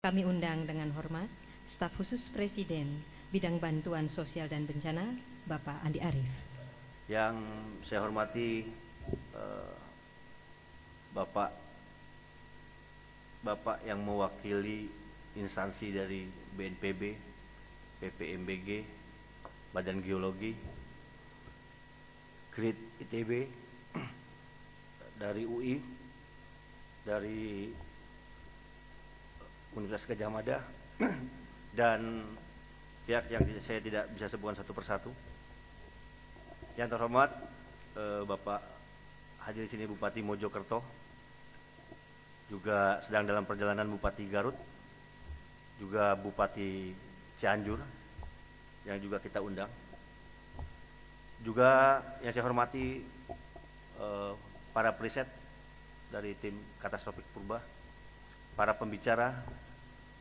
Kami undang dengan hormat Staf Khusus Presiden Bidang Bantuan Sosial dan Bencana, Bapak Andi Arief. Yang saya hormati Bapak yang mewakili instansi dari BNPB, PPMBG, Badan Geologi, Grid ITB, dari UI, dari Universitas Gadjah Mada, dan pihak yang saya tidak bisa sebutkan satu persatu. Yang terhormat Bapak hadir di sini Bupati Mojokerto, juga sedang dalam perjalanan Bupati Garut, juga Bupati Cianjur yang juga kita undang. Juga yang saya hormati para periset dari tim Katastrofik Purba, para pembicara,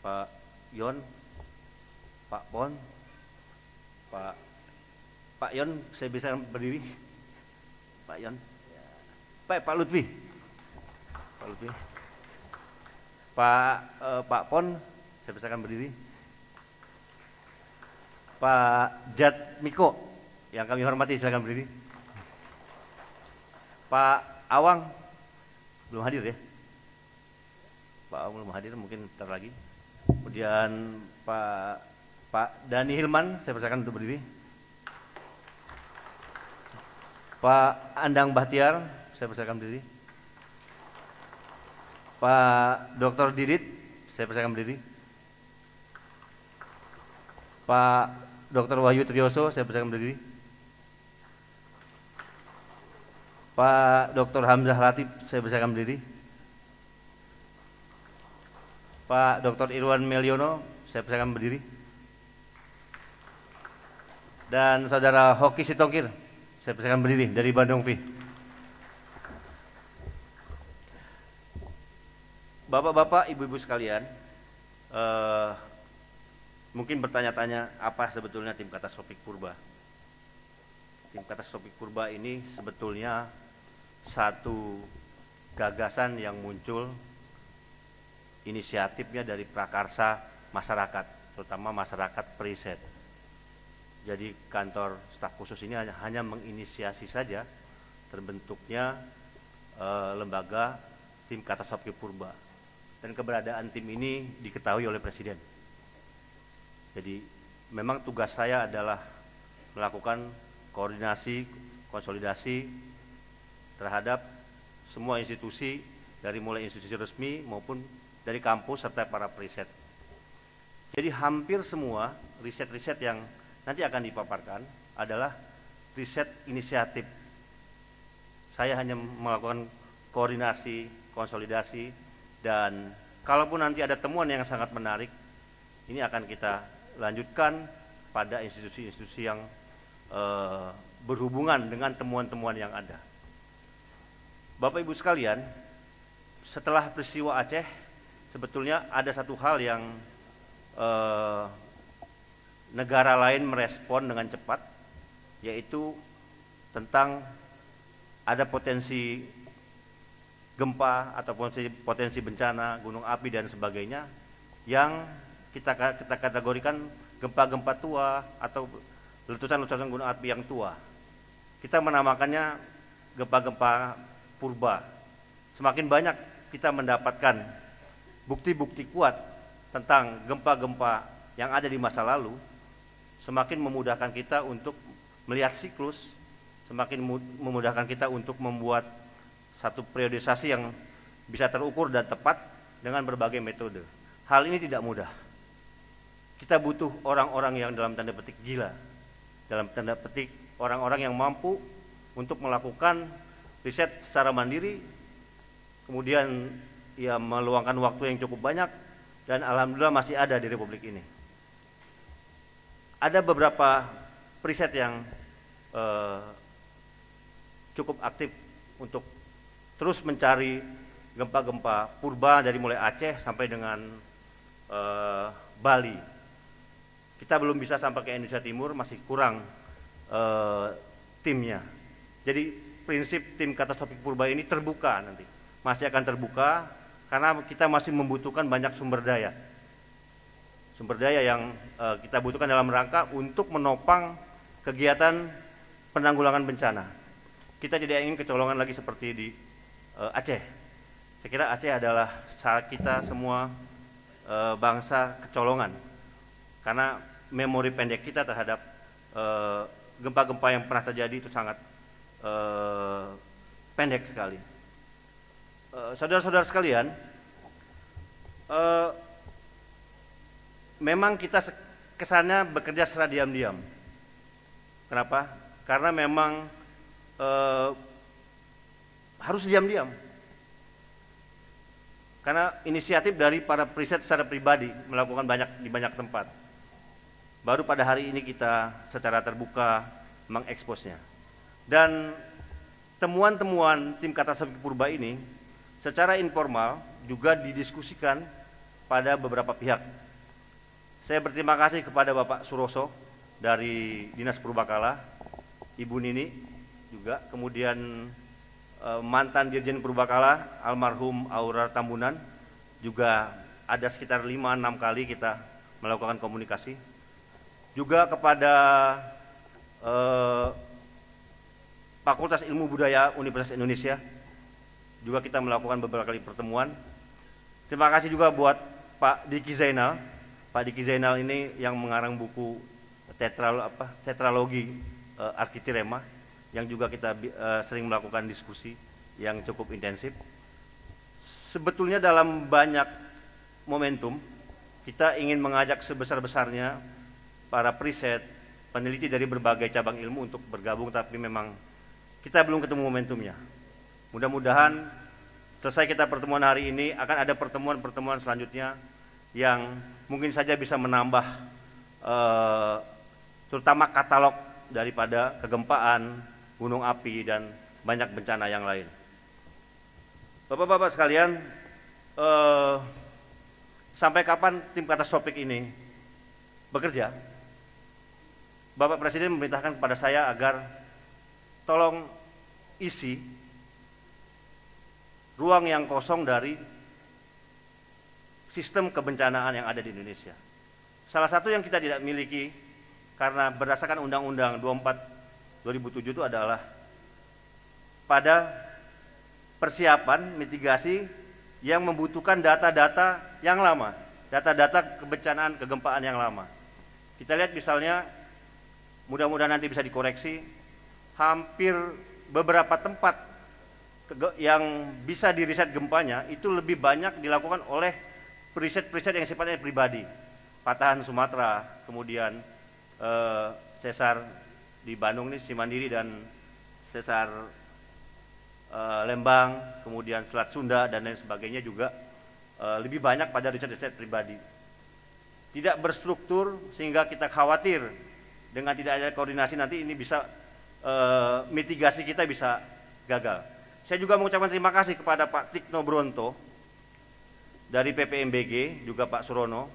Pak Yon, Pak Pon, Pak Yon, saya bisa berdiri, Pak Yon, Pak Lutfi, Pak Pon, saya persilakan berdiri, Pak Jat Miko, yang kami hormati, silakan berdiri, Pak Awang, belum hadir ya? Pak Awang belum hadir, mungkin ntar lagi. Kemudian Pak Dani Hilman, saya persilakan untuk berdiri. Pak Andang Bahtiar, saya persilakan berdiri. Pak Dr. Didit, saya persilakan berdiri. Pak Dr. Wahyu Triyoso, saya persilakan berdiri. Pak Dr. Hamzah Latif, saya persilakan berdiri. Pak Dr. Irwan Meliono, saya persilakan berdiri. Dan Saudara Hoki Sitongkir, saya persilakan berdiri dari Bandung V. Bapak-bapak, ibu-ibu sekalian, mungkin bertanya-tanya apa sebetulnya tim Katastrofik Purba. Tim Katastrofik Purba ini sebetulnya satu gagasan yang muncul, inisiatifnya dari prakarsa masyarakat, terutama masyarakat periset. Jadi kantor staf khusus ini hanya menginisiasi saja terbentuknya lembaga tim Katastrofik Purba, dan keberadaan tim ini diketahui oleh Presiden. Jadi memang tugas saya adalah melakukan koordinasi, konsolidasi terhadap semua institusi, dari mulai institusi resmi maupun dari kampus serta para periset. Jadi hampir semua riset-riset yang nanti akan dipaparkan adalah riset inisiatif. Saya hanya melakukan koordinasi, konsolidasi, dan kalaupun nanti ada temuan yang sangat menarik, ini akan kita lanjutkan pada institusi-institusi yang berhubungan dengan temuan-temuan yang ada. Bapak Ibu sekalian, setelah peristiwa Aceh, sebetulnya ada satu hal yang negara lain merespon dengan cepat, yaitu tentang ada potensi gempa atau potensi bencana, gunung api dan sebagainya, yang kita kategorikan gempa-gempa tua atau letusan-letusan gunung api yang tua. Kita menamakannya gempa-gempa purba. Semakin banyak kita mendapatkan bukti-bukti kuat tentang gempa-gempa yang ada di masa lalu, semakin memudahkan kita untuk melihat siklus, semakin memudahkan kita untuk membuat satu periodisasi yang bisa terukur dan tepat dengan berbagai metode. Hal ini tidak mudah. Kita butuh orang-orang yang dalam tanda petik gila, dalam tanda petik orang-orang yang mampu untuk melakukan riset secara mandiri, kemudian ya meluangkan waktu yang cukup banyak, dan alhamdulillah masih ada di Republik ini. Ada beberapa periset yang cukup aktif untuk terus mencari gempa-gempa purba dari mulai Aceh sampai dengan Bali. Kita belum bisa sampai ke Indonesia Timur, masih kurang timnya. Jadi prinsip tim Katastrofik Purba ini terbuka nanti, masih akan terbuka karena kita masih membutuhkan banyak sumber daya. sumber daya yang kita butuhkan dalam rangka untuk menopang kegiatan penanggulangan bencana. Kita tidak ingin kecolongan lagi seperti di Aceh. Saya kira Aceh adalah kita semua bangsa kecolongan, karena memori pendek kita terhadap gempa-gempa yang pernah terjadi itu sangat pendek sekali. Saudara-saudara sekalian, memang kita kesannya bekerja secara diam-diam. Kenapa? Karena memang harus diam-diam. Karena inisiatif dari para periset secara pribadi melakukan di banyak tempat. Baru pada hari ini kita secara terbuka mengeksposnya. Dan temuan-temuan tim katastrofi purba ini secara informal juga didiskusikan pada beberapa pihak. Saya berterima kasih kepada Bapak Suroso dari Dinas Purbakala, Ibu Nini juga, kemudian mantan Dirjen Purbakala almarhum Aura Tambunan, juga ada sekitar 5-6 kali kita melakukan komunikasi. Juga kepada Fakultas Ilmu Budaya Universitas Indonesia, juga kita melakukan beberapa kali pertemuan. Terima kasih juga buat Pak Diki Zainal. Pak Diki Zainal ini yang mengarang buku tetralogi Arkitirema, yang juga kita sering melakukan diskusi yang cukup intensif. Sebetulnya dalam banyak momentum kita ingin mengajak sebesar-besarnya para periset, peneliti dari berbagai cabang ilmu untuk bergabung, tapi memang kita belum ketemu momentumnya. Mudah-mudahan selesai kita pertemuan hari ini akan ada pertemuan-pertemuan selanjutnya yang mungkin saja bisa menambah terutama katalog daripada kegempaan, gunung api, dan banyak bencana yang lain. Bapak-bapak sekalian, sampai kapan tim katastrofik ini bekerja? Bapak Presiden memerintahkan kepada saya agar tolong isi ruang yang kosong dari sistem kebencanaan yang ada di Indonesia. Salah satu yang kita tidak miliki karena berdasarkan Undang-Undang 24/2007 itu adalah pada persiapan mitigasi yang membutuhkan data-data yang lama, data-data kebencanaan, kegempaan yang lama. Kita lihat misalnya, mudah-mudahan nanti bisa dikoreksi, hampir beberapa tempat yang bisa diriset gempanya itu lebih banyak dilakukan oleh periset-periset yang sifatnya pribadi. Patahan Sumatera, kemudian sesar di Bandung ini Simandiri, dan sesar Lembang, kemudian Selat Sunda dan lain sebagainya juga lebih banyak pada riset-riset pribadi. Tidak berstruktur sehingga kita khawatir dengan tidak ada koordinasi nanti ini bisa mitigasi kita bisa gagal. Saya juga mengucapkan terima kasih kepada Pak Tikno Bronto dari PPMBG, juga Pak Surono,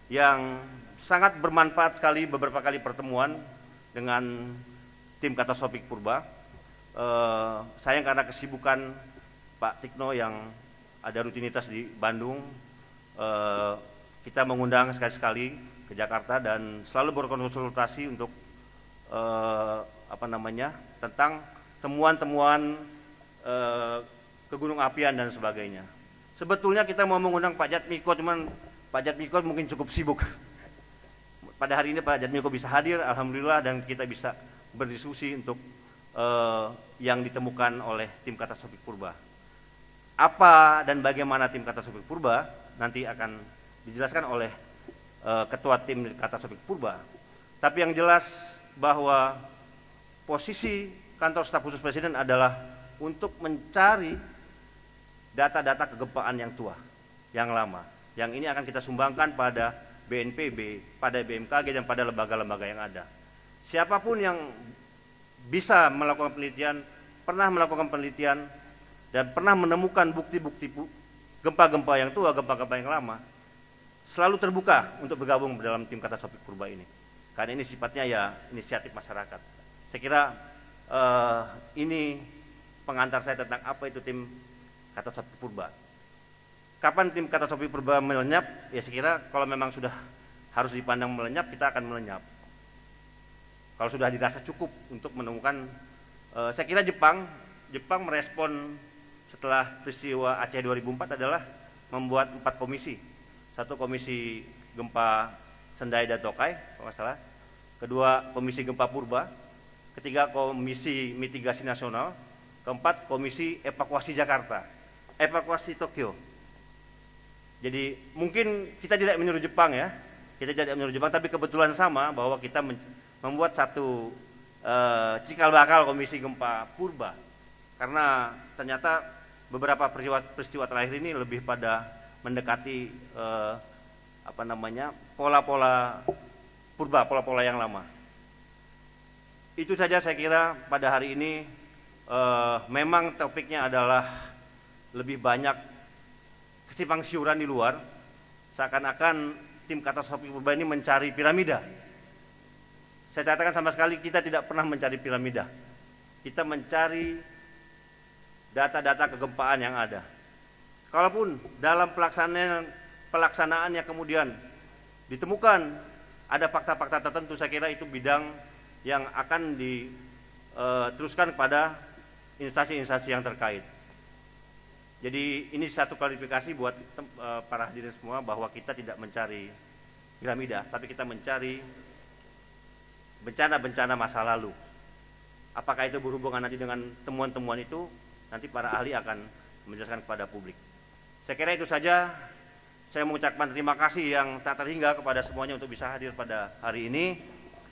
yang sangat bermanfaat sekali beberapa kali pertemuan dengan tim katastrofik Purba. Sayang karena kesibukan Pak Tikno yang ada rutinitas di Bandung, kita mengundang sekali-sekali ke Jakarta dan selalu berkonsultasi untuk tentang temuan-temuan ke gunung apian dan sebagainya. Sebetulnya kita mau mengundang Pak Jatmiko, cuman Pak Jatmiko mungkin cukup sibuk. Pada hari ini Pak Jatmiko bisa hadir, alhamdulillah, dan kita bisa berdiskusi untuk yang ditemukan oleh tim katastrofik Purba. Apa dan bagaimana tim katastrofik Purba nanti akan dijelaskan oleh ketua tim katastrofik Purba. Tapi yang jelas bahwa posisi kantor staf khusus Presiden adalah untuk mencari data-data kegempaan yang tua, yang lama. Yang ini akan kita sumbangkan pada BNPB, pada BMKG, dan pada lembaga-lembaga yang ada. Siapapun yang bisa melakukan penelitian, pernah melakukan penelitian, dan pernah menemukan bukti-bukti gempa-gempa yang tua, gempa-gempa yang lama, selalu terbuka untuk bergabung dalam tim katastrofik Purba ini. Karena ini sifatnya ya inisiatif masyarakat. Saya kira ini pengantar saya tentang apa itu tim katastrofik Purba. Kapan tim katastrofik Purba melenyap? Ya saya kira kalau memang sudah harus dipandang melenyap, kita akan melenyap. Kalau sudah dirasa cukup untuk menemukan, saya kira Jepang merespon setelah peristiwa Aceh 2004 adalah membuat 4 komisi. 1 komisi gempa Sendai dan Tokai, kalau nggak salah. Kedua, komisi gempa purba. Ketiga, komisi mitigasi nasional. Keempat, komisi evakuasi Jakarta, evakuasi Tokyo. Jadi mungkin kita tidak meniru Jepang ya, tapi kebetulan sama bahwa kita membuat satu cikal bakal komisi gempa purba. Karena ternyata beberapa peristiwa terakhir ini lebih pada mendekati pola-pola purba, pola-pola yang lama. Itu saja saya kira pada hari ini. Memang topiknya adalah lebih banyak kesimpang siuran di luar, seakan-akan tim katastrofi purba ini mencari piramida. Saya katakan sama sekali kita tidak pernah mencari piramida. Kita mencari data-data kegempaan yang ada. Kalaupun dalam pelaksanaannya kemudian ditemukan ada fakta-fakta tertentu, saya kira itu bidang yang akan diteruskan kepada instansi-instansi yang terkait. Jadi ini satu klarifikasi buat para hadirin semua bahwa kita tidak mencari piramida, tapi kita mencari bencana-bencana masa lalu. Apakah itu berhubungan nanti dengan temuan-temuan itu, nanti para ahli akan menjelaskan kepada publik. Saya kira itu saja. Saya mengucapkan terima kasih yang tak terhingga kepada semuanya untuk bisa hadir pada hari ini.